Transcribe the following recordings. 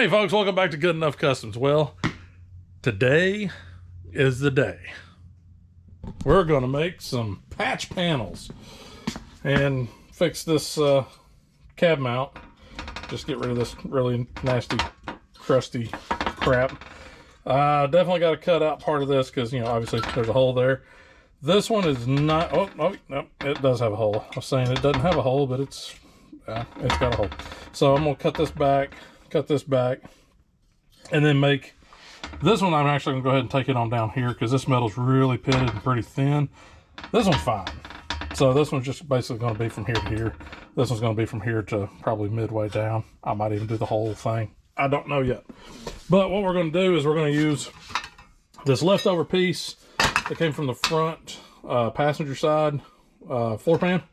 Hey folks, welcome back to Good Enough Customs. Well, today is the day. We're going to make some patch panels and fix this cab mount. Just get rid of this really nasty, crusty crap. Definitely got to cut out part of this because, you know, obviously there's a hole there. This one is not, oh, no, it does have a hole. I was saying it doesn't have a hole, but it's got a hole. So I'm going to cut this back, and then make this one. I'm actually going to go ahead and take it on down here because this metal's really pitted and pretty thin. This one's fine. So this one's just basically going to be from here to here. This one's going to be from here to probably midway down. I might even do the whole thing. I don't know yet. But what we're going to do is we're going to use this leftover piece that came from the front passenger side floor pan.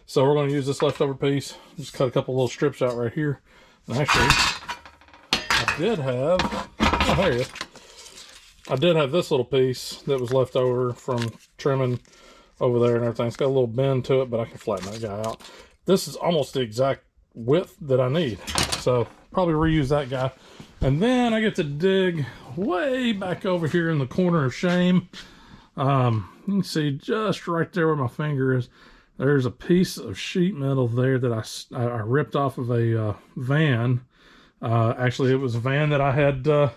So we're going to use this leftover piece. Just cut a couple little strips out right here. And actually, I did have, oh, there you go. I did have this little piece that was left over from trimming over there and everything. It's got a little bend to it, but I can flatten that guy out. This is almost the exact width that I need. So probably reuse that guy. And then I get to dig way back over here in the corner of shame. You can see just right there where my finger is. There's a piece of sheet metal there that I ripped off of a van. Actually, it was a van that I had that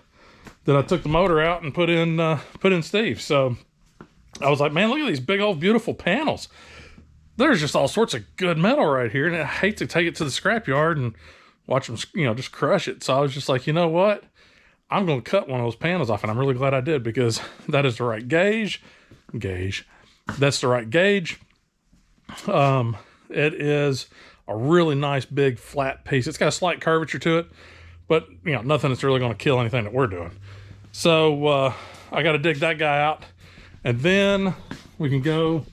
I took the motor out and put in Steve. So I was like, man, look at these big old beautiful panels. There's just all sorts of good metal right here, and I hate to take it to the scrapyard and watch them, you know, just crush it. So I was just like, you know what? I'm going to cut one of those panels off, and I'm really glad I did because that is the right gauge. That's the right gauge. It is a really nice big flat piece. It's got a slight curvature to it, but you know, nothing that's really going to kill anything that we're doing. So I got to dig that guy out, and then we can go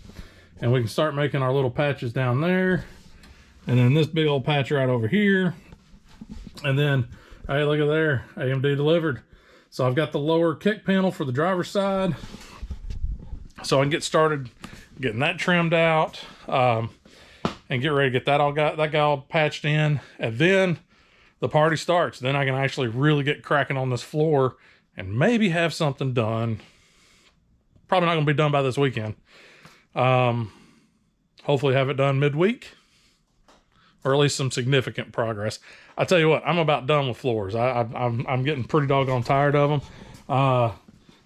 and we can start making our little patches down there, and then this big old patch right over here, and then hey, look at there, AMD delivered. So I've got the lower kick panel for the driver's side, so I can get started getting that trimmed out, and get ready to get that guy all patched in, and then the party starts. Then I can actually really get cracking on this floor and maybe have something done. Probably not going to be done by this weekend. Hopefully have it done midweek, or at least some significant progress. I tell you what, I'm about done with floors. I'm getting pretty doggone tired of them.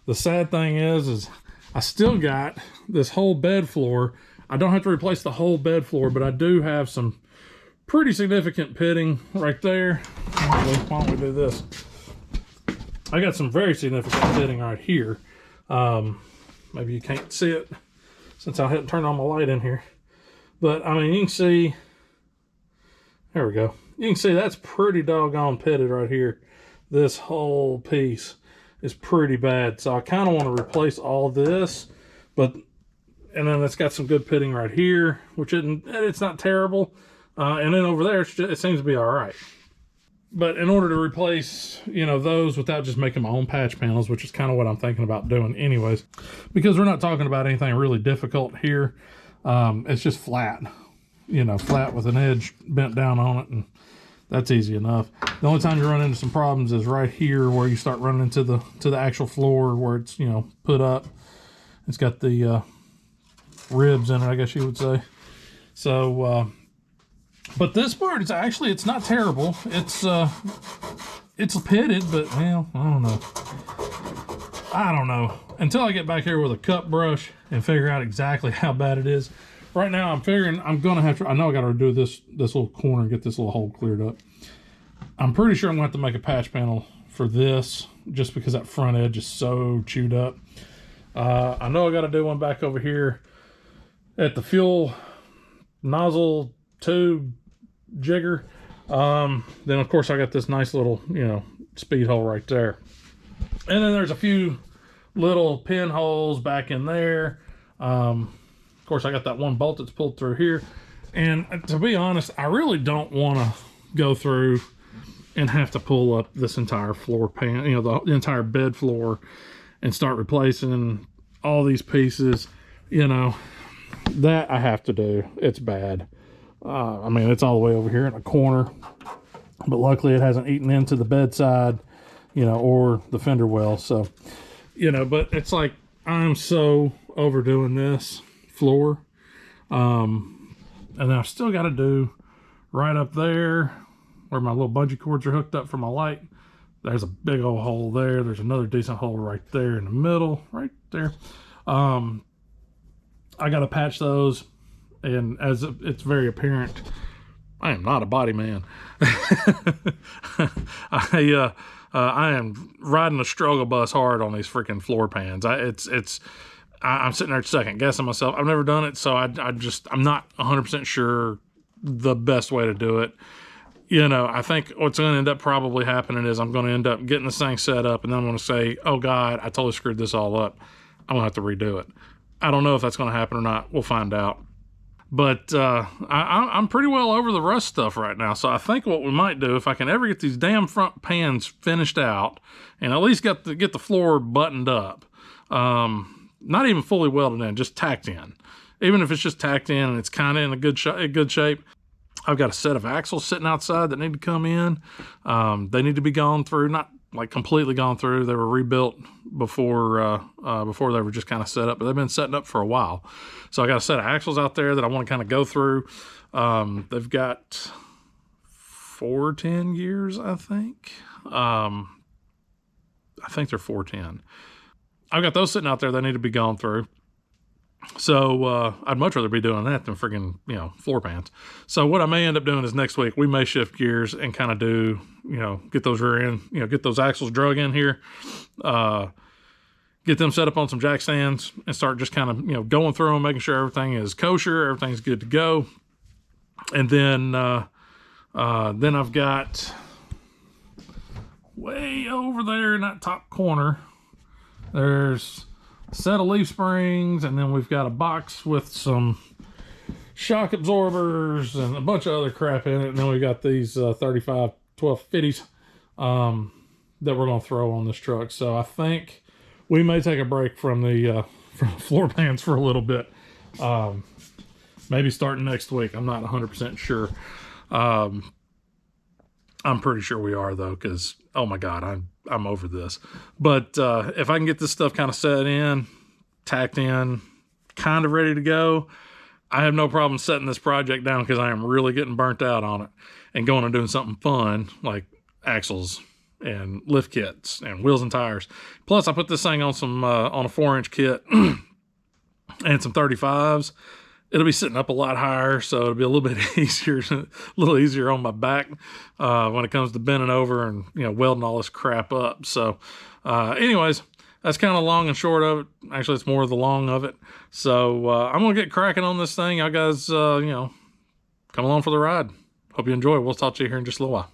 The sad thing is I still got this whole bed floor. I don't have to replace the whole bed floor, but I do have some pretty significant pitting right there. Why don't we do this? I got some very significant pitting right here. Maybe you can't see it since I hadn't turned on my light in here. But I mean, you can see, there we go. You can see that's pretty doggone pitted right here. This whole piece is pretty bad. So I kind of want to replace all this, and then it's got some good pitting right here, which it's not terrible. And then over there, it seems to be all right. But in order to replace, you know, those without just making my own patch panels, which is kind of what I'm thinking about doing anyways, because we're not talking about anything really difficult here. It's just flat, you know, flat with an edge bent down on it, and that's easy enough. The only time you run into some problems is right here where you start running into the actual floor where it's, you know, put up. It's got the ribs in it, I guess you would say. So but this part is actually, it's not terrible. It's pitted, but well, I don't know until I get back here with a cut brush and figure out exactly how bad it is. Right now I'm figuring I'm gonna have to, I know I gotta do this little corner and get this little hole cleared up. I'm pretty sure I'm gonna have to make a patch panel for this just because that front edge is so chewed up. I know I gotta do one back over here at the fuel nozzle tube jigger. Then of course I got this nice little, you know, speed hole right there. And then there's a few little pinholes back in there. Of course I got that one bolt that's pulled through here. And to be honest, I really don't want to go through and have to pull up this entire floor pan, you know, the entire bed floor, and start replacing all these pieces. You know, that I have to do. It's bad. I mean, it's all the way over here in a corner. but luckily it hasn't eaten into the bedside, you know, or the fender well. So, you know, but it's like, I'm so overdoing this floor. And then I've still got to do right up there where my little bungee cords are hooked up for my light. There's a big old hole there. There's another decent hole right there in the middle, right there. I got to patch those. And as it's very apparent, I am not a body man. I am riding the struggle bus hard on these freaking floor pans. I'm sitting there second guessing myself. I've never done it, so I'm not 100% sure the best way to do it. You know, I think what's going to end up probably happening is I'm going to end up getting this thing set up, and then I'm going to say, oh God, I totally screwed this all up. I'm going to have to redo it. I don't know if that's going to happen or not. We'll find out. But I'm pretty well over the rust stuff right now. So I think what we might do, if I can ever get these damn front pans finished out and at least get the floor buttoned up, not even fully welded in, just tacked in. Even if it's just tacked in and it's kind of in a good shape, I've got a set of axles sitting outside that need to come in. They need to be gone through, not like completely gone through. They were rebuilt before they were just kind of set up, but they've been setting up for a while. So I got a set of axles out there that I want to kind of go through. They've got 410 gears, I think. I think they're 410. I've got those sitting out there that need to be gone through. So I'd much rather be doing that than friggin', you know, floor pans. So what I may end up doing is next week we may shift gears and kind of do, you know, get those rear end, you know, get those axles drug in here, get them set up on some jack stands and start just kind of, you know, going through them, making sure everything is kosher, everything's good to go. And then I've got way over there in that top corner, there's a set of leaf springs, and then we've got a box with some shock absorbers and a bunch of other crap in it. And then we got these 35 1250s that we're going to throw on this truck. So I think we may take a break from the floor pans for a little bit. Maybe starting next week. I'm not 100% sure. I'm pretty sure we are, though, because, oh my God, I'm over this. But if I can get this stuff kind of set in, tacked in, kind of ready to go, I have no problem setting this project down because I am really getting burnt out on it and going and doing something fun like axles and lift kits and wheels and tires. Plus, I put this thing on on a 4-inch kit and some 35s. It'll be sitting up a lot higher, so it'll be a little bit easier on my back when it comes to bending over and, you know, welding all this crap up. So, anyways, that's kind of long and short of it. Actually, it's more of the long of it. So, I'm gonna get cracking on this thing. Y'all guys, you know, come along for the ride. Hope you enjoy. We'll talk to you here in just a little while.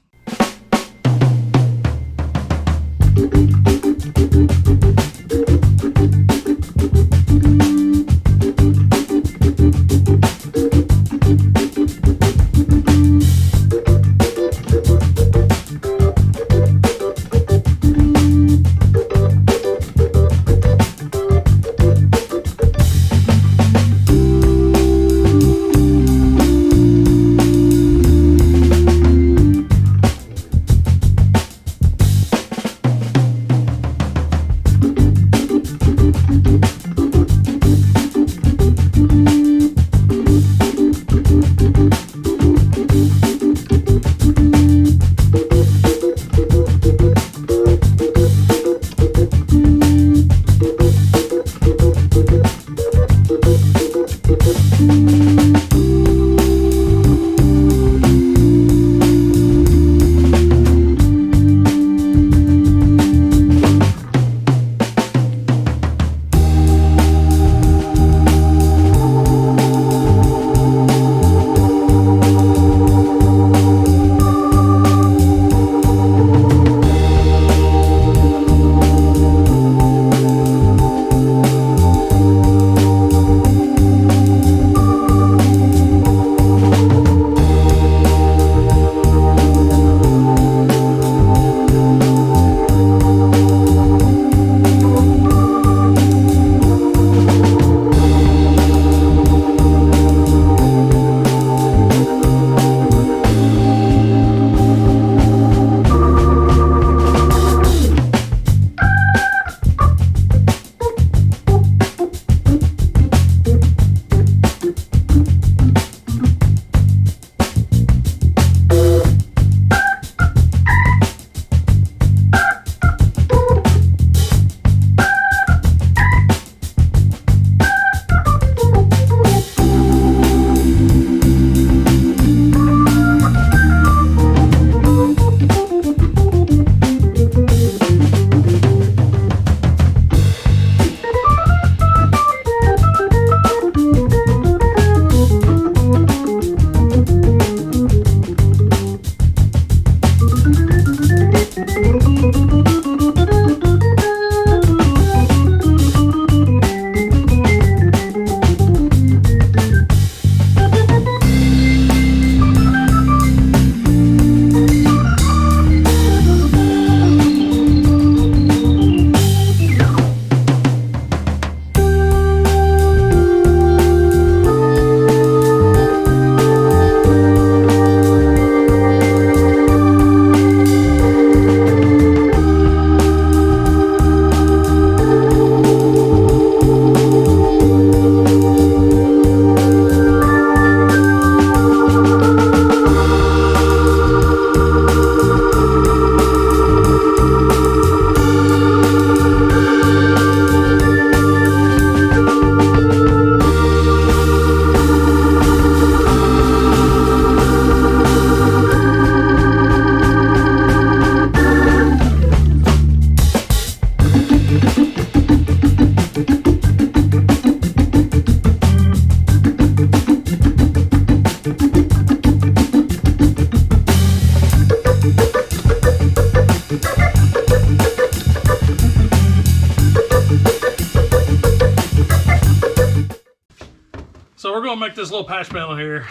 gonna make this little patch panel here.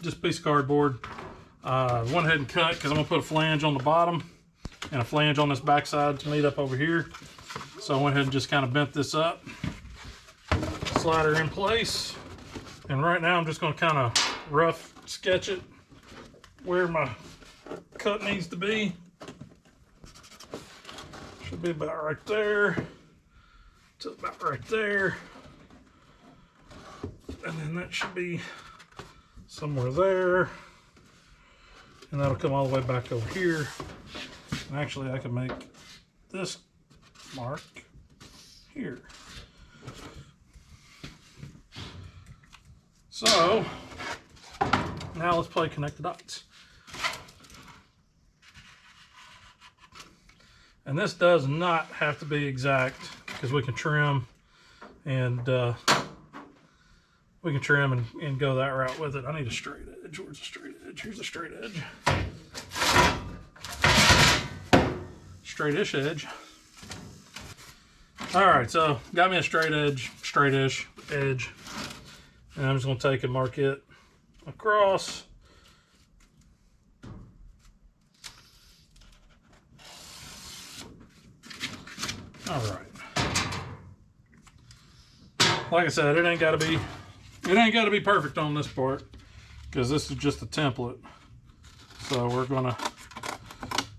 Just a piece of cardboard. Went ahead and cut because I'm gonna put a flange on the bottom and a flange on this backside to meet up over here. So I went ahead and just kind of bent this up, slide her in place, and right now I'm just gonna kind of rough sketch it where my cut needs to be. Should be about right there to about right there, and then that should be somewhere there, and that'll come all the way back over here. And actually I can make this mark here. So now let's play connect the dots. And this does not have to be exact because we can trim and and go that route with it. I need a straight edge. Where's a straight edge? Here's a straight edge. Straightish edge. All right, so got me a straight edge, straightish edge, and I'm just gonna take and mark it across. All right. Like I said, it ain't got to be perfect on this part because this is just a template. So we're gonna,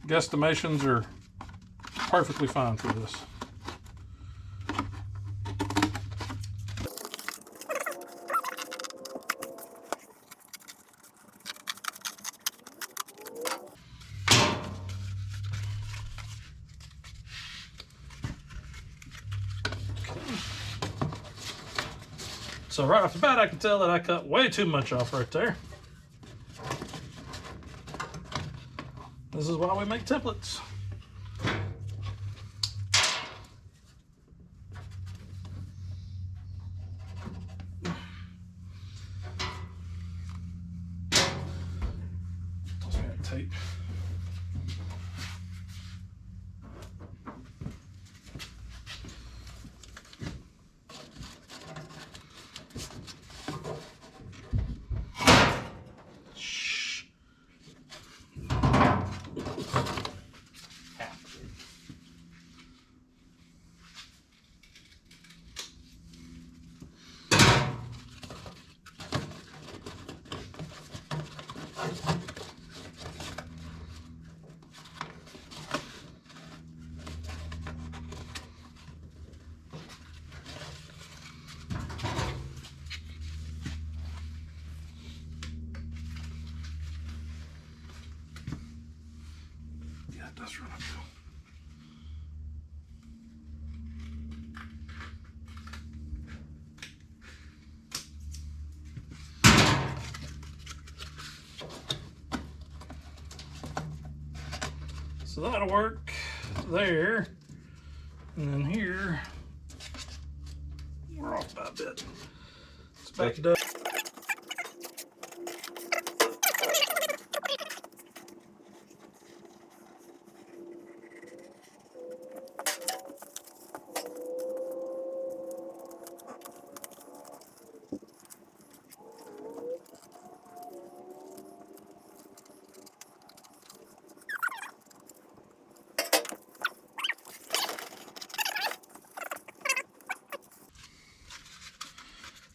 guesstimations are perfectly fine for this. So right off the bat, I can tell that I cut way too much off right there. This is why we make templates. Toss me that tape. That's right. So that'll work there, and then here we're off by a bit. It's back to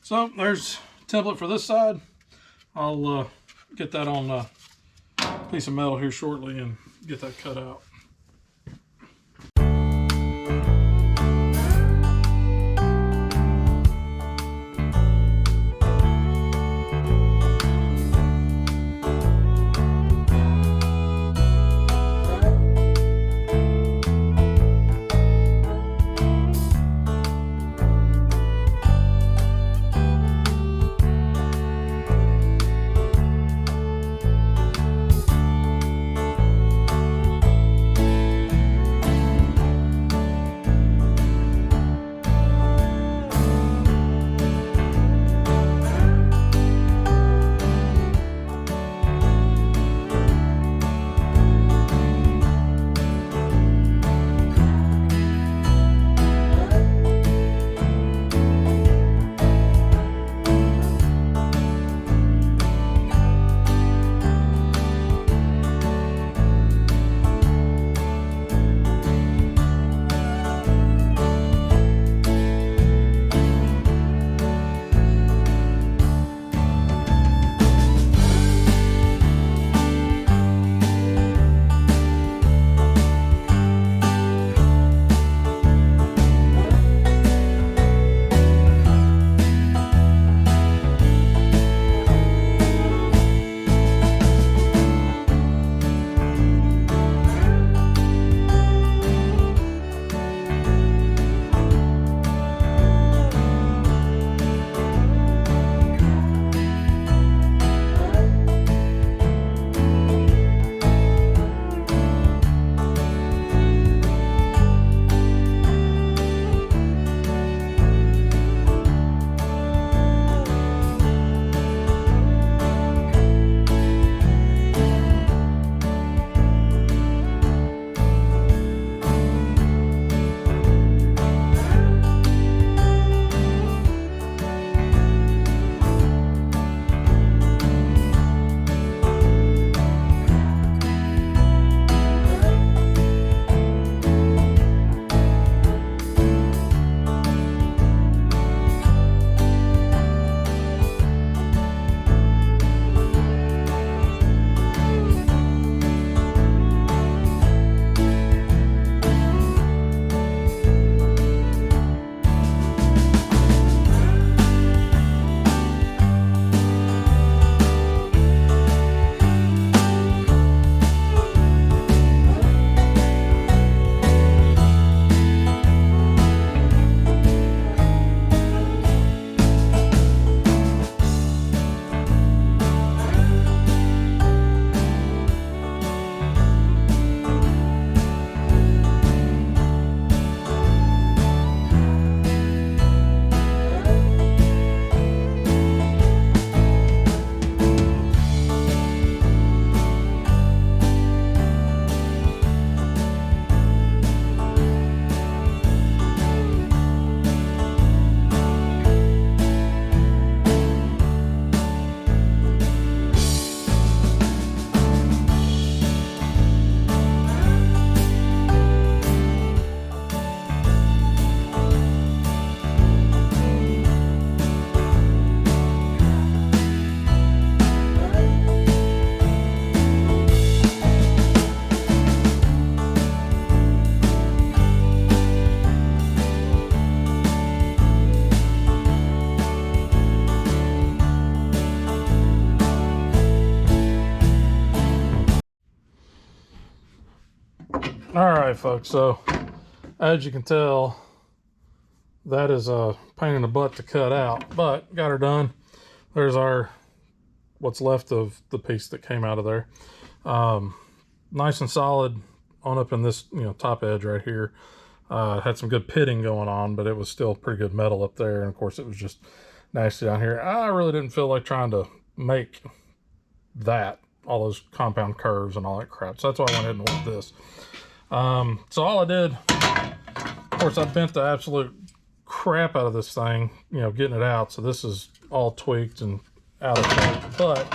So there's a template for this side. I'll get that on a piece of metal here shortly and get that cut out. right, folks, so as you can tell, that is a pain in the butt to cut out, but got her done. There's our what's left of the piece that came out of there. Nice and solid on up in this, you know, top edge right here. Had some good pitting going on, but it was still pretty good metal up there, and of course it was just nasty down here. I really didn't feel like trying to make that, all those compound curves and all that crap, so that's why I went ahead and went this. So all I did, of course, I bent the absolute crap out of this thing, you know, getting it out. So this is all tweaked and out of shape, but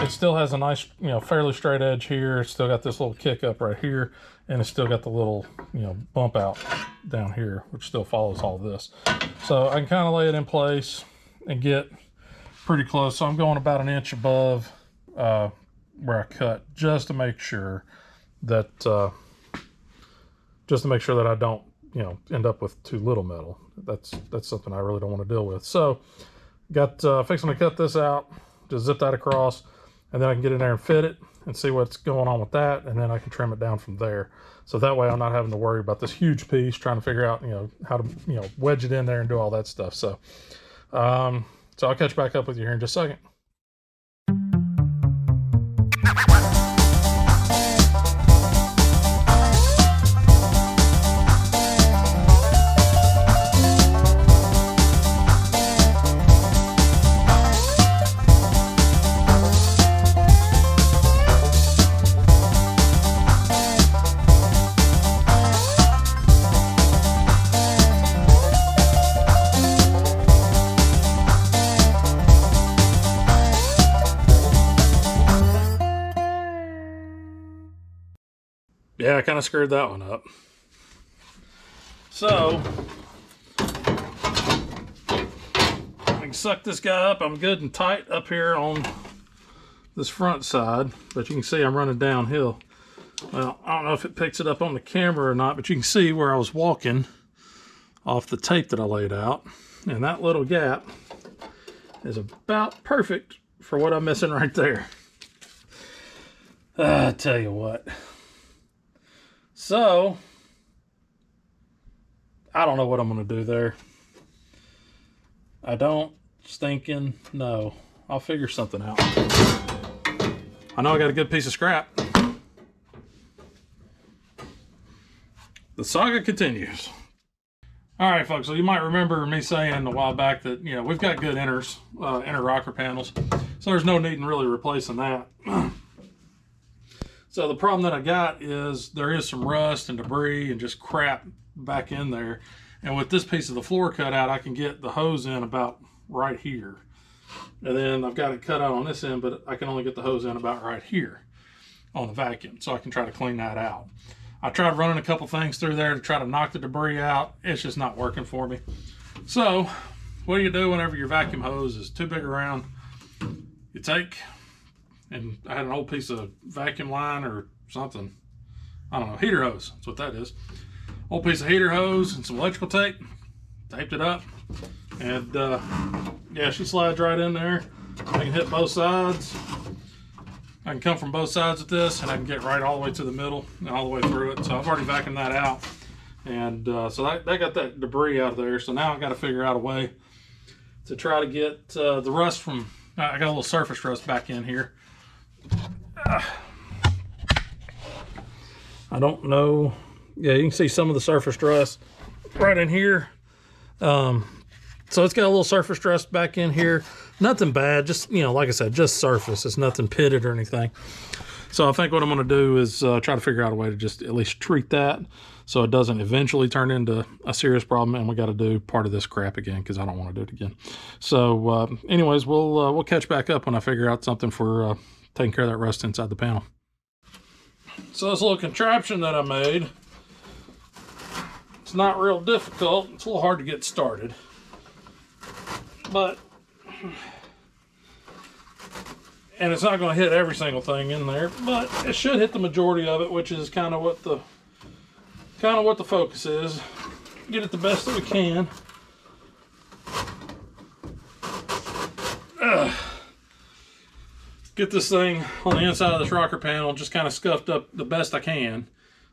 it still has a nice, you know, fairly straight edge here. It's still got this little kick up right here, and it's still got the little, you know, bump out down here, which still follows all this. So I can kind of lay it in place and get pretty close. So I'm going about an inch above where I cut, just to make sure that I don't, you know, end up with too little metal. That's something I really don't want to deal with. So got fixing to cut this out, just zip that across, and then I can get in there and fit it and see what's going on with that, and then I can trim it down from there. So that way I'm not having to worry about this huge piece, trying to figure out, you know, how to, you know, wedge it in there and do all that stuff. So so I'll catch back up with you here in just a second. Yeah, I kind of screwed that one up. So I can suck this guy up. I'm good and tight up here on this front side, but you can see I'm running downhill. Well, I don't know if it picks it up on the camera or not, but you can see where I was walking off the tape that I laid out, and that little gap is about perfect for what I'm missing right there. I tell you what. So, I don't know what I'm going to do there. I don't stinking know. I'll figure something out. I know I got a good piece of scrap. The saga continues. All right, folks, so you might remember me saying a while back that, you know, we've got good inner rocker panels, so there's no need in really replacing that. So the problem that I got is there is some rust and debris and just crap back in there. And with this piece of the floor cut out, I can get the hose in about right here. And then I've got it cut out on this end, but I can only get the hose in about right here on the vacuum. So I can try to clean that out. I tried running a couple things through there to try to knock the debris out. It's just not working for me. So what do you do whenever your vacuum hose is too big around? You take, and I had an old piece of vacuum line or something. I don't know, heater hose, that's what that is. Old piece of heater hose and some electrical tape. Taped it up. And yeah, she slides right in there. I can hit both sides. I can come from both sides with this, and I can get right all the way to the middle and all the way through it. So I've already vacuumed that out. And so that got that debris out of there. So now I've got to figure out a way to try to get the rust from, I got a little surface rust back in here. I don't know. Yeah, you can see some of the surface rust right in here. So it's got a little surface rust back in here. Nothing bad, just, you know, like I said, just surface. It's nothing pitted or anything. So I think what I'm going to do is try to figure out a way to just at least treat that so it doesn't eventually turn into a serious problem, and we got to do part of this crap again because I don't want to do it again. So anyways, we'll catch back up when I figure out something for taking care of that rust inside the panel. So this little contraption that I made, it's not real difficult. It's a little hard to get started, but, and it's not going to hit every single thing in there, but it should hit the majority of it, which is kind of what the focus is. Get it the best that we can. Get this thing on the inside of this rocker panel just kind of scuffed up the best I can.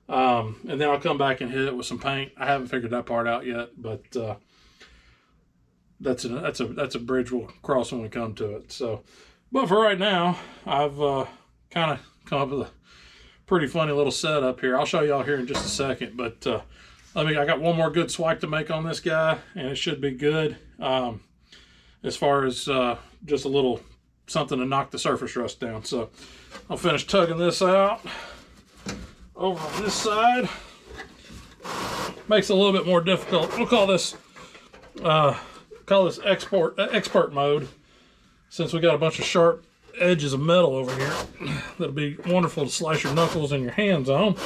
And then I'll come back and hit it with some paint. I haven't figured that part out yet, but that's a bridge we'll cross when we come to it. So, but for right now, I've kind of come up with a pretty funny little setup here. I'll show y'all here in just a second, but I got one more good swipe to make on this guy, and it should be good. As far as just a little something to knock the surface rust down. So I'll finish tugging this out over on this side. Makes it a little bit more difficult. We'll call this expert mode, since we got a bunch of sharp edges of metal over here. That'll be wonderful to slice your knuckles and your hands on.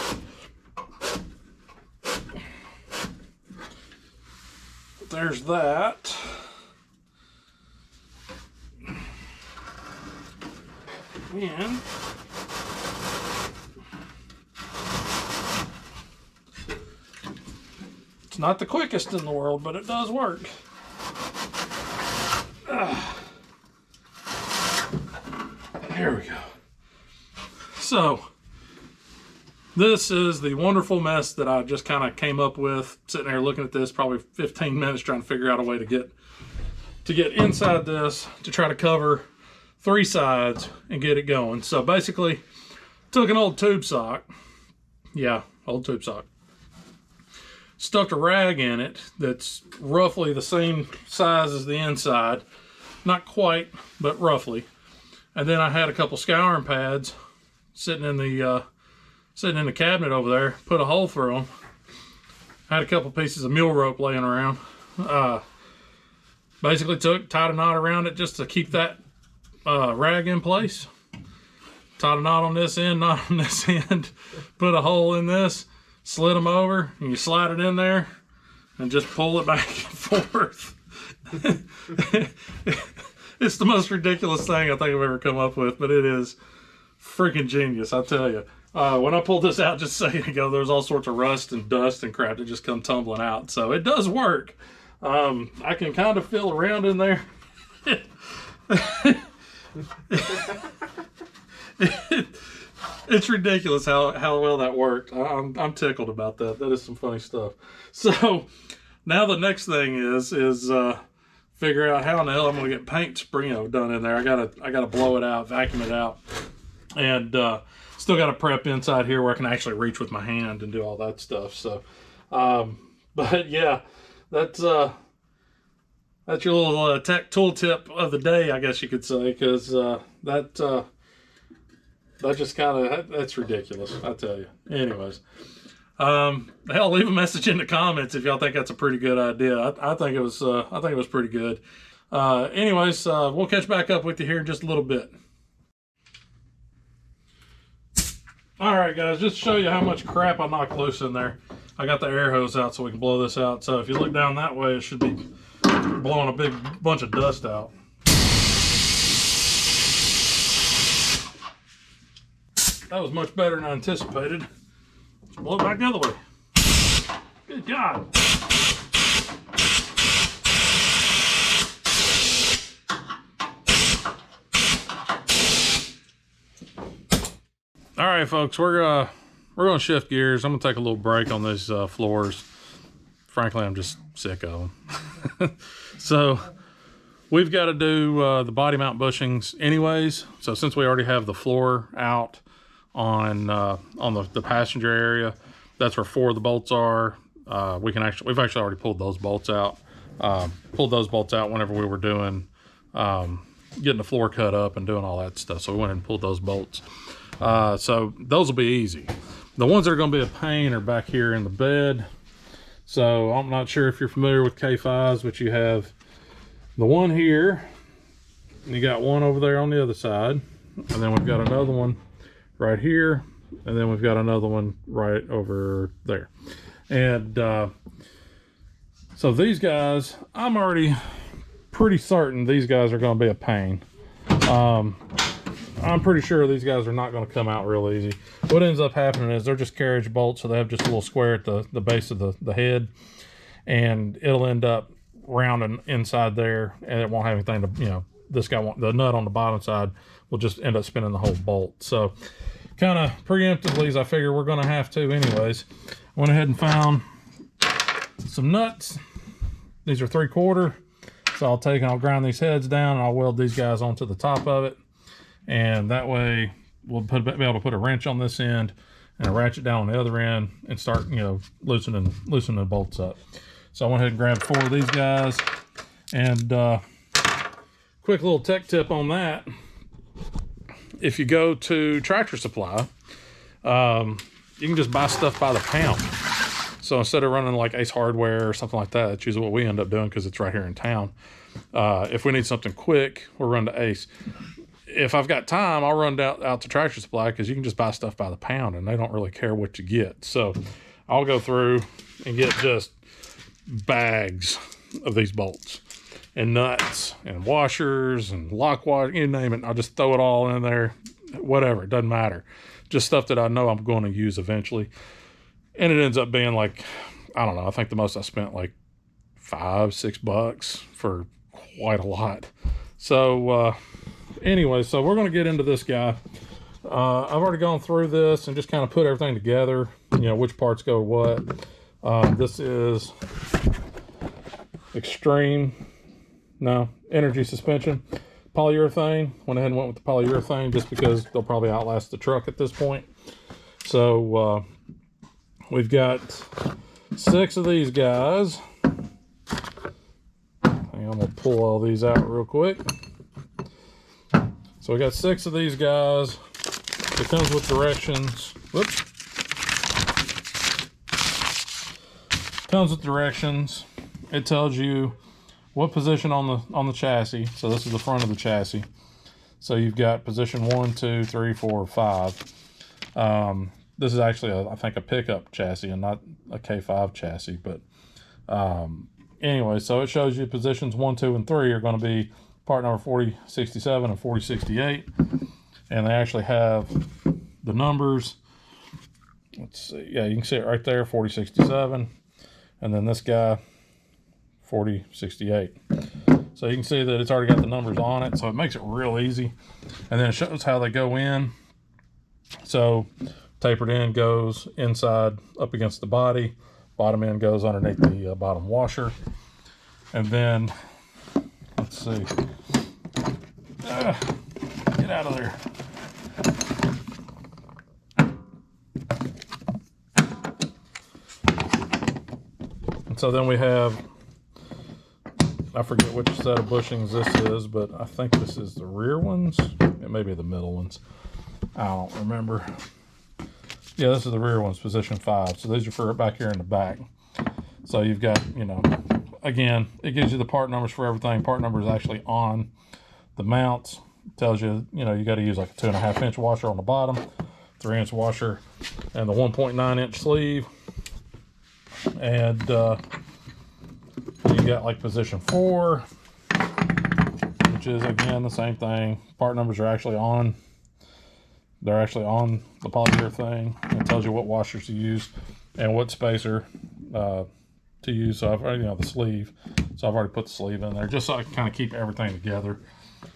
There's that. And it's not the quickest in the world, but it does work. There we go. So this is the wonderful mess that I just kind of came up with, sitting there looking at this, probably 15 minutes trying to figure out a way to get inside this to try to cover 3 sides and get it going. So basically, took an old tube sock. Yeah, old tube sock. Stuck a rag in it that's roughly the same size as the inside. Not quite, but roughly. And then I had a couple scouring pads sitting in the cabinet over there. Put a hole through them. Had a couple pieces of mule rope laying around. Basically tied a knot around it just to keep that rag in place. Tied a knot on this end, knot on this end. Put a hole in this. Slid them over, and you slide it in there, and just pull it back and forth. It's the most ridiculous thing I think I've ever come up with, but it is freaking genius, I tell you. When I pulled this out just a second ago, there was all sorts of rust and dust and crap that just come tumbling out. So it does work. I can kind of feel around in there. It's ridiculous how well that worked. I'm tickled about that. That is some funny stuff. So now the next thing is figure out how in the hell I'm going to get paint done in there. I gotta blow it out, vacuum it out, and still got to prep inside here where I can actually reach with my hand and do all that stuff. So, but yeah, that's your little tech tool tip of the day, I guess you could say, because that just kind of, that's ridiculous, I tell you. Anyways, hell, leave a message in the comments if y'all think that's a pretty good idea. I think it was pretty good. Anyways, we'll catch back up with you here in just a little bit. All right, guys, just to show you how much crap I knocked loose in there. I got the air hose out so we can blow this out. So if you look down that way, it should be blowing a big bunch of dust out. That was much better than I anticipated. Let's blow it back the other way. Good God. All right, folks, we're going to shift gears. I'm going to take a little break on these floors. Frankly, I'm just sick of them. So we've got to do the body mount bushings anyways. So since we already have the floor out on the passenger area, that's where 4 of the bolts are. We've actually already pulled those bolts out. Whenever we were doing getting the floor cut up and doing all that stuff. So we went and pulled those bolts. So those will be easy. The ones that are going to be a pain are back here in the bed. So I'm not sure if you're familiar with K5s, but you have the one here, and you got one over there on the other side, and then we've got another one right here, and then we've got another one right over there. And so these guys, I'm already pretty certain these guys are going to be a pain. I'm pretty sure these guys are not going to come out real easy. What ends up happening is they're just carriage bolts, so they have just a little square at the base of the head, and it'll end up rounding inside there, and it won't have anything to, this guy won't, the nut on the bottom side will just end up spinning the whole bolt. So kind of preemptively, as I figure we're going to have to anyways, went ahead and found some nuts. These are 3/4. So I'll take and I'll grind these heads down and I'll weld these guys onto the top of it. And that way we'll be able to put a wrench on this end and a ratchet down on the other end and start, you know, loosening the bolts up. So I went ahead and grabbed 4 of these guys. And quick little tech tip on that. If you go to Tractor Supply, you can just buy stuff by the pound. So instead of running like Ace Hardware or something like that, that's usually what we end up doing because it's right here in town. If we need something quick, we'll run to Ace. If I've got time, I'll run out to Tractor Supply because you can just buy stuff by the pound and they don't really care what you get. So I'll go through and get just bags of these bolts and nuts and washers and lock wash, you name it. I'll just throw it all in there, whatever, it doesn't matter. Just stuff that I know I'm going to use eventually. And it ends up being like, I don't know, I think the most I spent like $5-6 for quite a lot. So anyway, so we're going to get into this guy. I've already gone through this and just kind of put everything together, you know, which parts go what. This is energy suspension polyurethane. Went ahead and went with the polyurethane just because they'll probably outlast the truck at this point. So we've got 6 of these guys. I'm gonna pull all these out real quick. So we got 6 of these guys. It comes with directions. Whoops. Comes with directions. It tells you what position on the chassis. So this is the front of the chassis. So you've got position 1, 2, 3, 4, 5. This is actually I think a pickup chassis and not a K5 chassis, but anyway, so it shows you positions 1, 2, and 3 are going to be part number 4067 and 4068, and they actually have the numbers. Let's see, yeah, you can see it right there, 4067, and then this guy 4068. So you can see that it's already got the numbers on it, so it makes it real easy. And then it shows how they go in. So tapered end goes inside up against the body, bottom end goes underneath the bottom washer. And then let's see, get out of there. And so then we have, I forget which set of bushings this is, but I think this is the rear ones. It may be the middle ones, I don't remember. Yeah, this is the rear ones, position 5. So these are for back here in the back. So you've got, you know, again, it gives you the part numbers for everything. Part number is actually on the mounts. It tells you, you know, you got to use like a 2.5 inch washer on the bottom, 3 inch washer, and the 1.9 inch sleeve. And you got like position 4, which is again the same thing. Part numbers are actually on. They're actually on the polyurethane. It tells you what washers to use and what spacer to use. So I've already, you know, the sleeve. So I've already put the sleeve in there just so I can kind of keep everything together,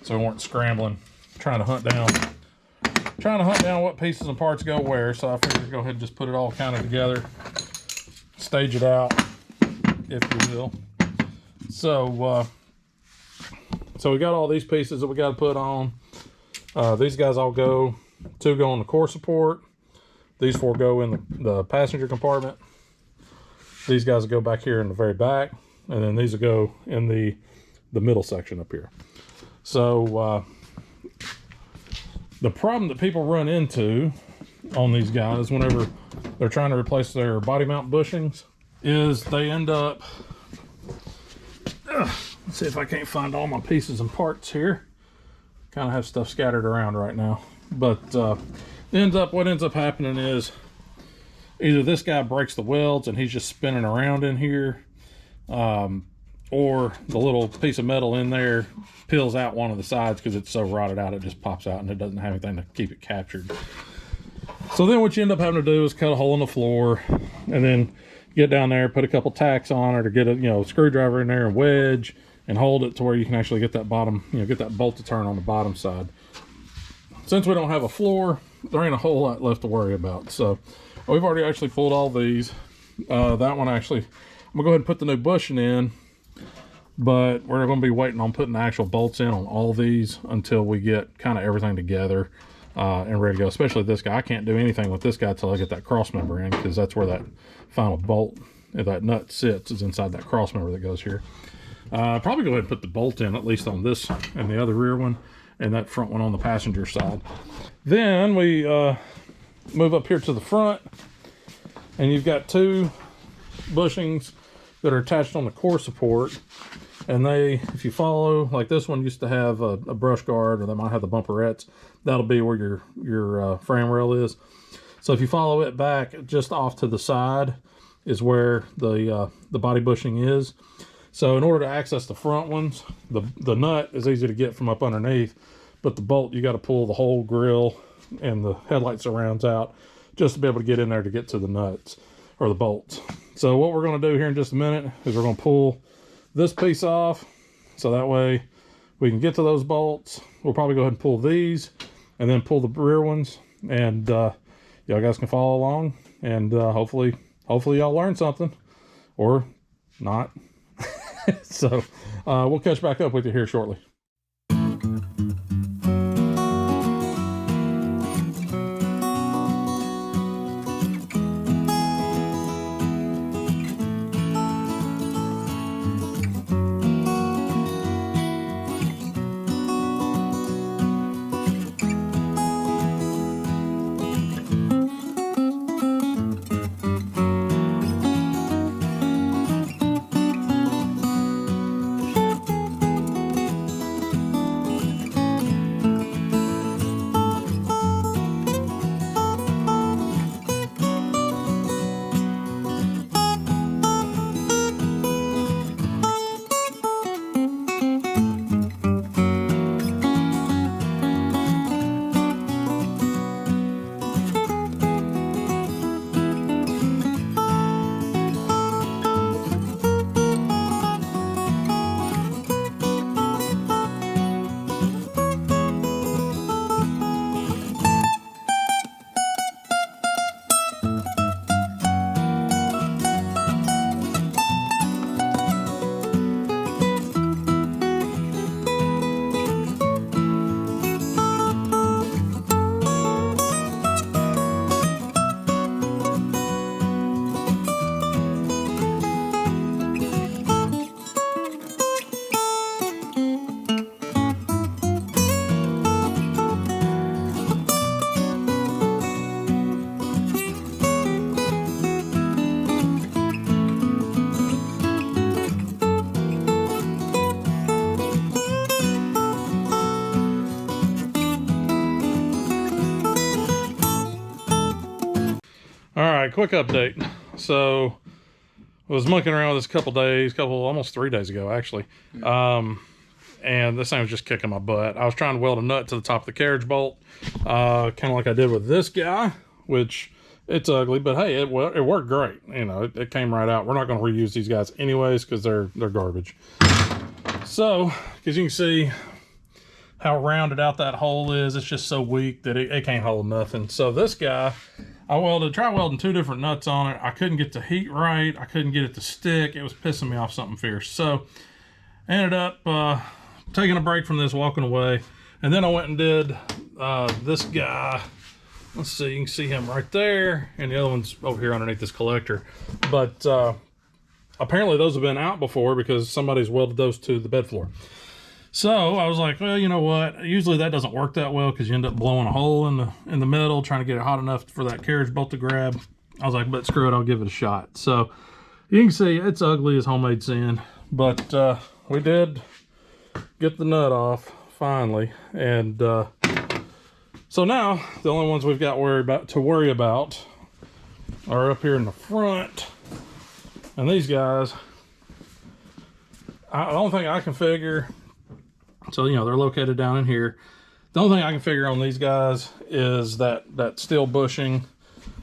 so we weren't scrambling, trying to hunt down what pieces and parts go where. So I figured go ahead and just put it all kind of together, stage it out, if you will. So so we got all these pieces that we got to put on. These guys all go. 2 go on the core support. These 4 go in the passenger compartment. These guys will go back here in the very back, and then these will go in the middle section up here. So the problem that people run into on these guys whenever they're trying to replace their body mount bushings is they end up, let's see if I can't find all my pieces and parts here. Kind of have stuff scattered around right now. But what ends up happening is either this guy breaks the welds and he's just spinning around in here, or the little piece of metal in there peels out one of the sides because it's so rotted out it just pops out and it doesn't have anything to keep it captured. So then what you end up having to do is cut a hole in the floor and then get down there, put a couple tacks on it, or get a, you know, screwdriver in there and wedge and hold it to where you can actually get that bottom, you know, get that bolt to turn on the bottom side. Since we don't have a floor, there ain't a whole lot left to worry about. So we've already actually pulled all these. That one actually, I'm gonna go ahead and put the new bushing in, but we're gonna be waiting on putting the actual bolts in on all these until we get kind of everything together and ready to go. Especially this guy. I can't do anything with this guy till I get that cross member in, because that's where that final bolt, that nut sits, is inside that cross member that goes here. Probably go ahead and put the bolt in, at least on this and the other rear one, and that front one on the passenger side. Then we move up here to the front, and you've got two bushings that are attached on the core support. And they, if you follow, like this one used to have a brush guard, or they might have the bumperettes. That'll be where your frame rail is. So if you follow it back, just off to the side is where the body bushing is. So in order to access the front ones, the nut is easy to get from up underneath, but the bolt, you got to pull the whole grill and the headlight surrounds out just to be able to get in there to get to the nuts or the bolts. So what we're going to do here in just a minute is we're going to pull this piece off, so that way we can get to those bolts. We'll probably go ahead and pull these and then pull the rear ones, and y'all guys can follow along, and hopefully y'all learn something, or not. So we'll catch back up with you here shortly. All right, quick update. So I was monkeying around with this almost 3 days ago, actually. And this thing was just kicking my butt. I was trying to weld a nut to the top of the carriage bolt, kind of like I did with this guy, which it's ugly, but hey, it worked great. You know, it came right out. We're not going to reuse these guys anyways, because they're garbage. So, as you can see how rounded out that hole is, it's just so weak that it can't hold nothing. So this guy, I tried welding 2 different nuts on it. I couldn't get the heat right. I couldn't get it to stick. It was pissing me off something fierce. So I ended up taking a break from this, walking away. And then I went and did this guy. Let's see, you can see him right there. And the other one's over here underneath this collector. But apparently those have been out before because somebody's welded those to the bed floor. So I was like, well, you know what? Usually that doesn't work that well because you end up blowing a hole in the middle, trying to get it hot enough for that carriage bolt to grab. I was like, but screw it, I'll give it a shot. So you can see it's ugly as homemade sin, but we did get the nut off finally. And so now the only ones we've got to worry about are up here in the front. And these guys, the only thing I can figure, so, you know, they're located down in here. The only thing I can figure on these guys is that steel bushing,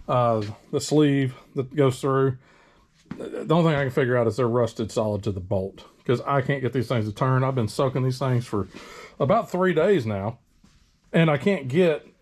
the sleeve that goes through. The only thing I can figure out is they're rusted solid to the bolt, because I can't get these things to turn. I've been soaking these things for about 3 days now, and I can't get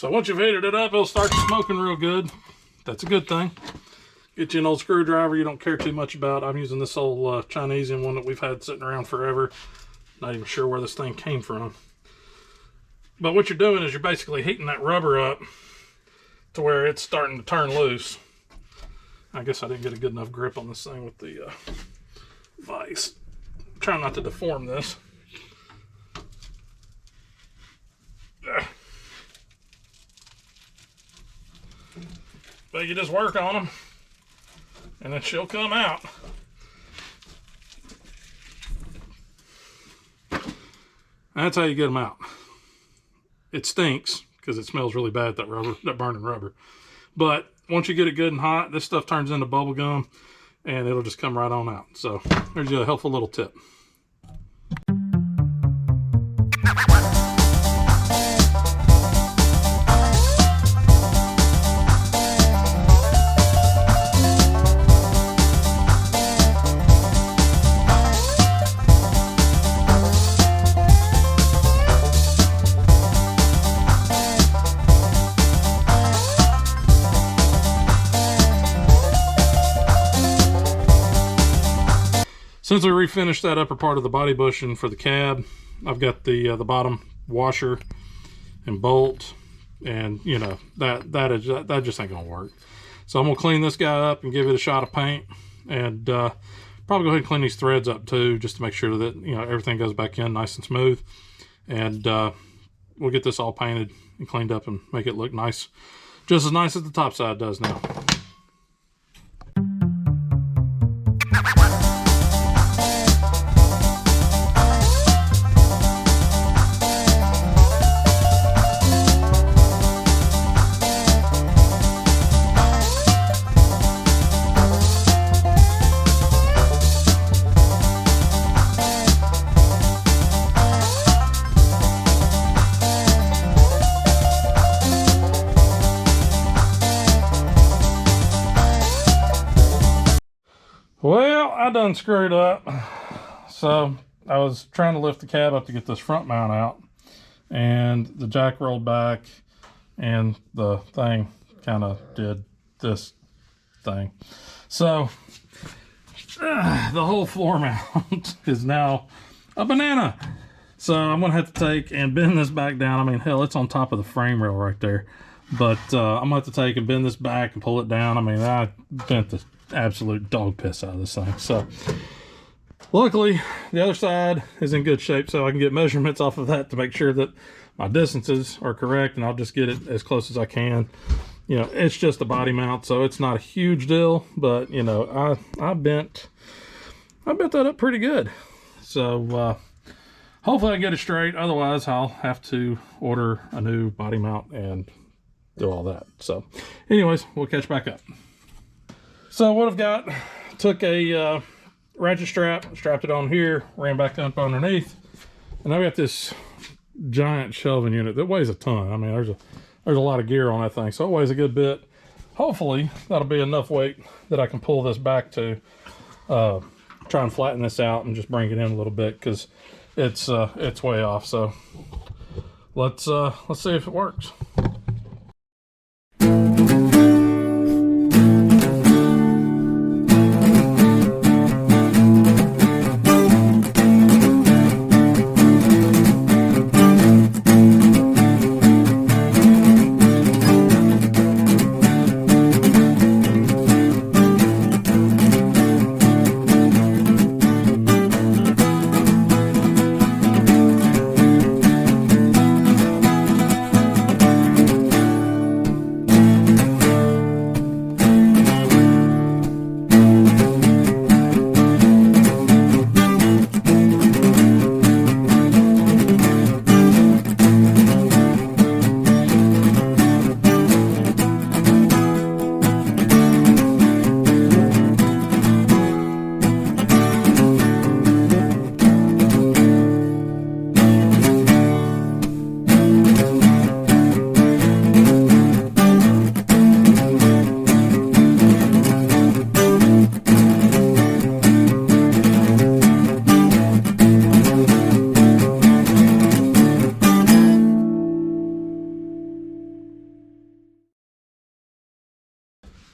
So once you've heated it up, it'll start smoking real good. That's a good thing. Get you an old screwdriver you don't care too much about. I'm using this old Chinesian one that we've had sitting around forever. Not even sure where this thing came from. But what you're doing is you're basically heating that rubber up to where it's starting to turn loose. I guess I didn't get a good enough grip on this thing with the vise. I'm trying not to deform this. But you just work on them, and then she'll come out. That's how you get them out. It stinks because it smells really bad, that rubber, that burning rubber. But once you get it good and hot, this stuff turns into bubble gum, and it'll just come right on out. So there's a helpful little tip. Since we refinished that upper part of the body bushing for the cab, I've got the bottom washer and bolt, and you know that just ain't gonna work. So I'm gonna clean this guy up and give it a shot of paint, and probably go ahead and clean these threads up too, just to make sure that everything goes back in nice and smooth. And we'll get this all painted and cleaned up and make it look nice, just as nice as the top side does now. Well, I done screwed up. So I was trying to lift the cab up to get this front mount out, and the jack rolled back, and the thing kind of did this thing. So the whole floor mount is now a banana. So I'm gonna have to take and bend this back down. I mean, hell, it's on top of the frame rail right there. But I'm gonna have to take and bend this back and pull it down. I mean, I bent the absolute dog piss out of this thing. So luckily the other side is in good shape, so I can get measurements off of that to make sure that my distances are correct, and I'll just get it as close as I can. It's just a body mount, so it's not a huge deal, but I bent that up pretty good. So hopefully I get it straight. Otherwise I'll have to order a new body mount and do all that. So anyways, we'll catch back up. So what I've got, took a ratchet strap, strapped it on here, ran back up underneath, and I've got this giant shelving unit that weighs a ton. I mean, there's a lot of gear on that thing, so it weighs a good bit. Hopefully that'll be enough weight that I can pull this back to try and flatten this out and just bring it in a little bit, because it's way off. So let's see if it works.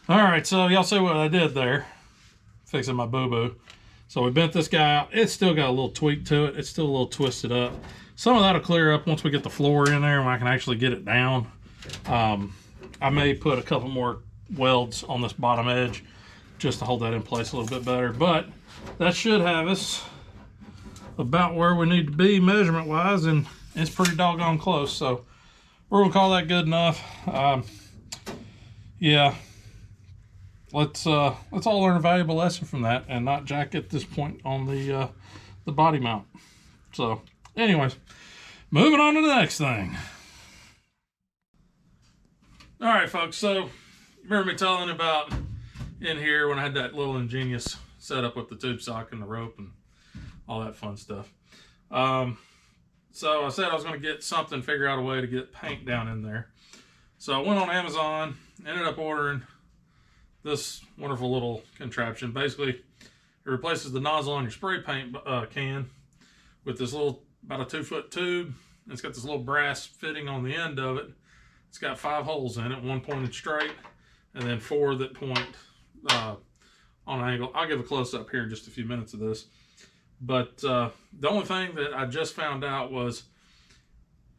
All right, so y'all see what I did there, fixing my boo-boo. So we bent this guy out. It's still got a little tweak to it. It's still a little twisted up. Some of that'll clear up once we get the floor in there and I can actually get it down. I may put a couple more welds on this bottom edge just to hold that in place a little bit better. But that should have us about where we need to be measurement-wise, and it's pretty doggone close. So we're gonna call that good enough. Yeah. Let's all learn a valuable lesson from that and not jack at this point on the body mount. So, anyways, moving on to the next thing. All right, folks. So, remember me telling about in here when I had that little ingenious setup with the tube sock and the rope and all that fun stuff. So I said I was going to get something, figure out a way to get paint down in there. So I went on Amazon, ended up ordering this wonderful little contraption. Basically, it replaces the nozzle on your spray paint can with this little, about a 2-foot tube. It's got this little brass fitting on the end of it. It's got 5 holes in it, 1 pointed straight, and then 4 that point on an angle. I'll give a close-up here in just a few minutes of this. But the only thing that I just found out was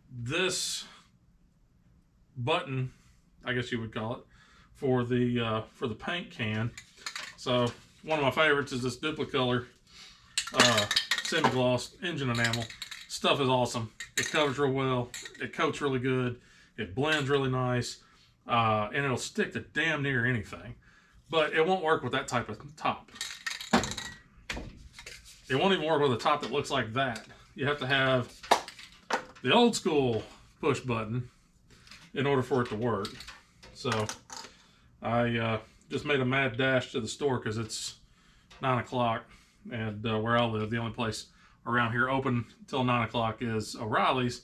this button, I guess you would call it, for the paint can. So one of my favorites is this Duplicolor semi-gloss engine enamel. Stuff is awesome. It covers real well. It coats really good. It blends really nice, and it'll stick to damn near anything. But it won't work with that type of top. It won't even work with a top that looks like that. You have to have the old school push button in order for it to work. So I just made a mad dash to the store because it's 9 o'clock, and where I live, the only place around here open till 9 o'clock is O'Reilly's,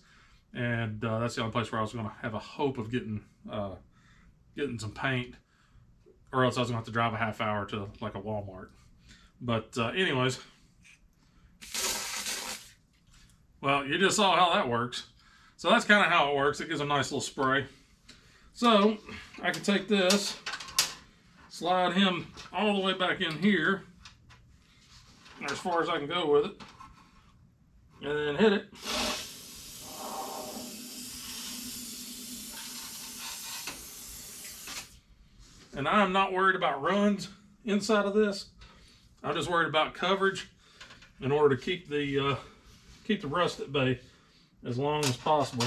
and that's the only place where I was going to have a hope of getting some paint, or else I was going to have to drive a half hour to like a Walmart. But anyways, well, you just saw how that works. So that's kind of how it works. It gives a nice little spray. So I can take this, slide him all the way back in here, or as far as I can go with it, and then hit it. And I'm not worried about runs inside of this. I'm just worried about coverage in order to keep the rust at bay as long as possible.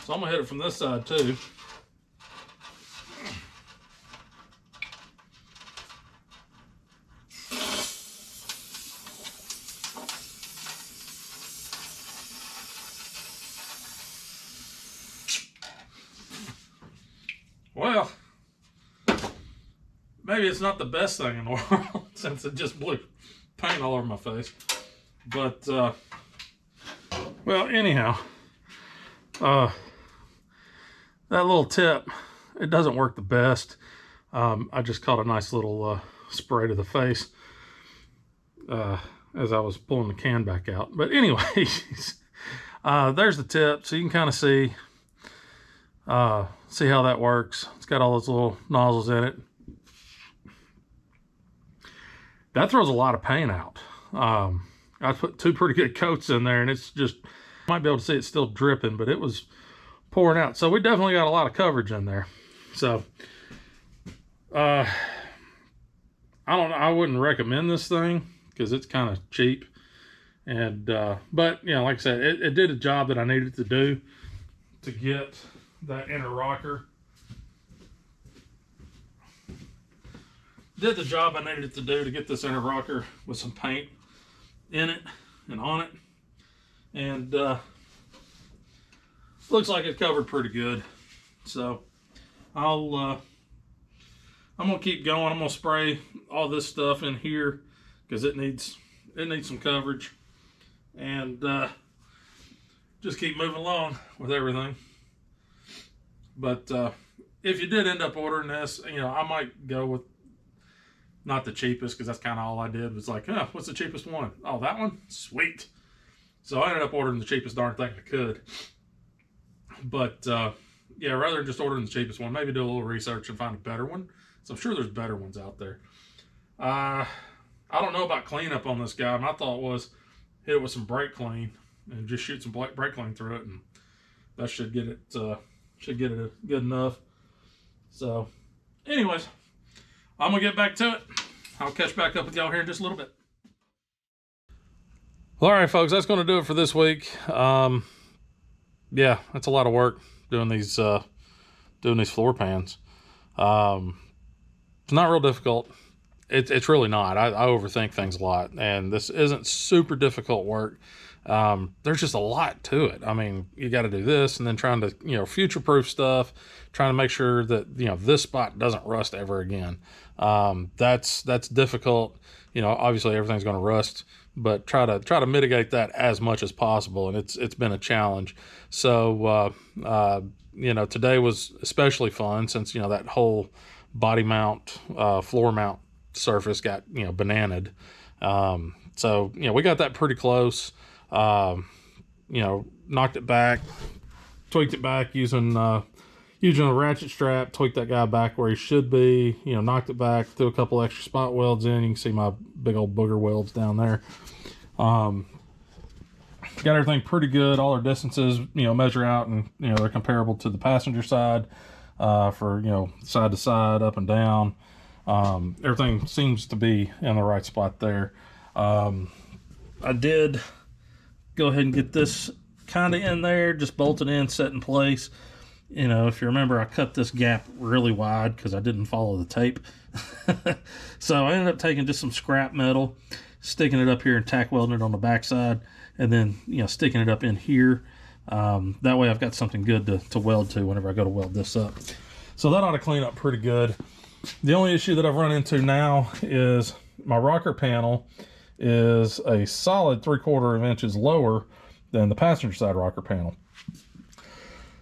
So I'm gonna hit it from this side too. Well, maybe it's not the best thing in the world since it just blew paint all over my face. But, well, anyhow, that little tip, it doesn't work the best. I just caught a nice little spray to the face as I was pulling the can back out. But anyways, there's the tip, so you can kind of see how that works. It's got all those little nozzles in it. That throws a lot of paint out. I put 2 pretty good coats in there, and it's just, might be able to see it's still dripping, but it was pouring out. So we definitely got a lot of coverage in there. So I don't know, I wouldn't recommend this thing because it's kind of cheap. And but you know, like I said, it did a job that I needed to do to get that inner rocker. Did the job I needed it to do to get this inner rocker with some paint in it and on it. And looks like it's covered pretty good. So I'm gonna keep going. I'm gonna spray all this stuff in here because it needs some coverage, and just keep moving along with everything. But if you did end up ordering this, you know, I might go with not the cheapest, because that's kind of all I did was like, oh, what's the cheapest one? Oh, that one? Sweet. So I ended up ordering the cheapest darn thing I could. But yeah, rather than just ordering the cheapest one, maybe do a little research and find a better one, So I'm sure there's better ones out there. I don't know about cleanup on this guy. My thought was hit it with some brake clean and just shoot some brake clean through it, and that should get it good enough. So anyways, I'm gonna get back to it. I'll catch back up with y'all here in just a little bit. Well, all right, folks, that's going to do it for this week. Yeah, that's a lot of work doing these floor pans. It's not real difficult. It's really not. I overthink things a lot, and this isn't super difficult work. There's just a lot to it. I mean, you got to do this, and then trying to, you know, future-proof stuff, trying to make sure that, you know, this spot doesn't rust ever again. That's difficult. You know, obviously everything's going to rust, but try to mitigate that as much as possible, and it's been a challenge. So you know, today was especially fun since, you know, that whole body mount, floor mount surface got, you know, bananaed. So, you know, we got that pretty close. You know, knocked it back, tweaked it back using a ratchet strap, tweaked that guy back where he should be, you know, knocked it back, threw a couple extra spot welds in. You can see my big old booger welds down there. Got everything pretty good. All our distances, you know, measure out, and, you know, they're comparable to the passenger side, for, you know, side to side, up and down. Everything seems to be in the right spot there. I did go ahead and get this kind of in there, just bolted in, set in place. You know, if you remember, I cut this gap really wide because I didn't follow the tape. So I ended up taking just some scrap metal, sticking it up here and tack welding it on the backside, and then, you know, sticking it up in here. That way I've got something good to weld to whenever I go to weld this up. So that ought to clean up pretty good. The only issue that I've run into now is my rocker panel is a solid 3/4 inches lower than the passenger side rocker panel.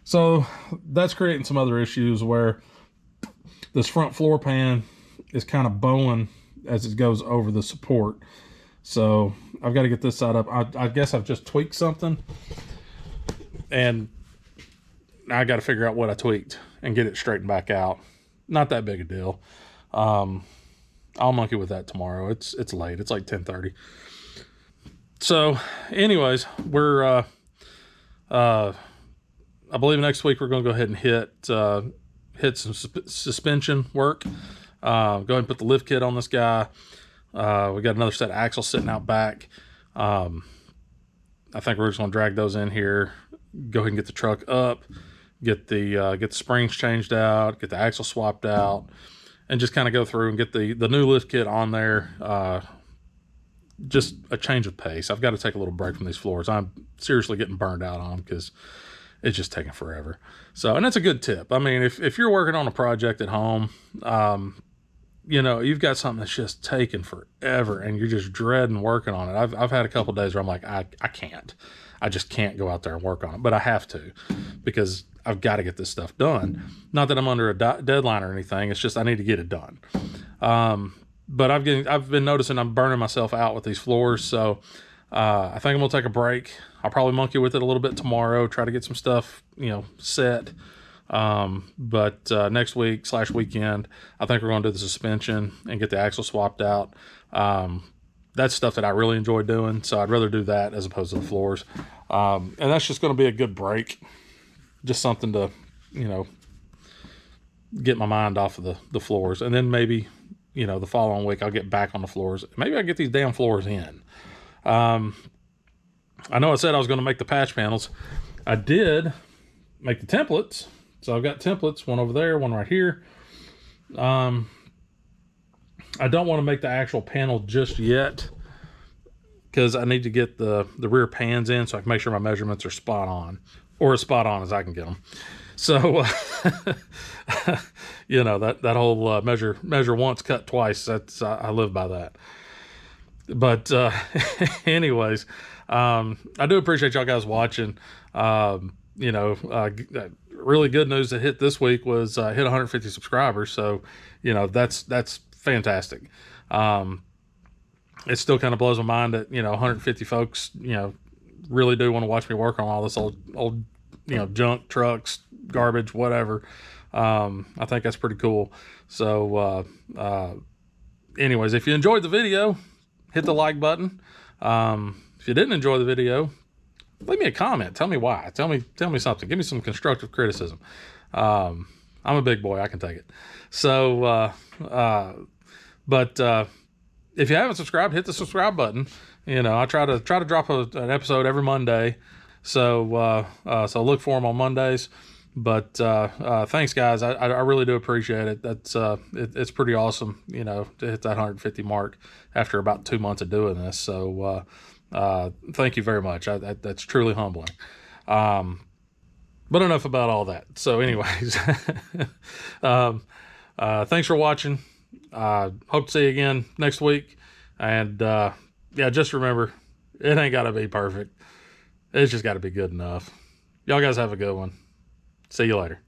So that's creating some other issues where this front floor pan is kind of bowing as it goes over the support. So I've got to get this side up. I guess I've just tweaked something, and now I got to figure out what I tweaked and get it straightened back out. Not that big a deal. I'll monkey with that tomorrow. It's late. It's like 10:30. So anyways, we're I believe next week we're going to go ahead and hit some suspension work. Go ahead and put the lift kit on this guy. We got another set of axles sitting out back. I think we're just going to drag those in here, go ahead and get the truck up, get the springs changed out, get the axle swapped out, and just kind of go through and get the new lift kit on there. Just a change of pace. I've got to take a little break from these floors. I'm seriously getting burned out on them because it's just taking forever. So, and that's a good tip. I mean, if you're working on a project at home, you know, you've got something that's just taking forever and you're just dreading working on it. I've had a couple days where I'm like, I just can't go out there and work on it, but I have to, because I've got to get this stuff done. Not that I'm under a deadline or anything. It's just, I need to get it done. But I've been noticing I'm burning myself out with these floors. So, I think I'm gonna take a break. I'll probably monkey with it a little bit tomorrow, try to get some stuff, you know, set. But next week / weekend, I think we're going to do the suspension and get the axle swapped out. That's stuff that I really enjoy doing, so I'd rather do that as opposed to the floors. And that's just going to be a good break, just something to, you know, get my mind off of the floors. And then maybe, you know, the following week I'll get back on the floors. Maybe I'll get these damn floors in. I know I said I was going to make the patch panels. I did make the templates. So I've got templates, one over there, one right here. I don't want to make the actual panel just yet because I need to get the rear pans in so I can make sure my measurements are spot on, or as spot on as I can get them. So, you know, that whole measure once, cut twice, that's, I live by that. But anyways, I do appreciate y'all guys watching. You know, really good news that hit this week was hit 150 subscribers. So, you know, that's fantastic. It still kind of blows my mind that, you know, 150 folks, you know, really do want to watch me work on all this old, you know, junk, trucks, garbage, whatever. I think that's pretty cool. So anyways, if you enjoyed the video, hit the like button. If you didn't enjoy the video, leave me a comment. Tell me why. Tell me something. Give me some constructive criticism. I'm a big boy. I can take it. So, but if you haven't subscribed, hit the subscribe button. You know, I try to drop an episode every Monday. So, so look for them on Mondays. But thanks, guys. I really do appreciate it. That's it's pretty awesome, you know, to hit that 150 mark after about 2 months of doing this. So thank you very much. That's truly humbling. But enough about all that. So anyways, thanks for watching. Hope to see you again next week. And yeah, just remember, it ain't got to be perfect. It's just got to be good enough. Y'all guys have a good one. See you later.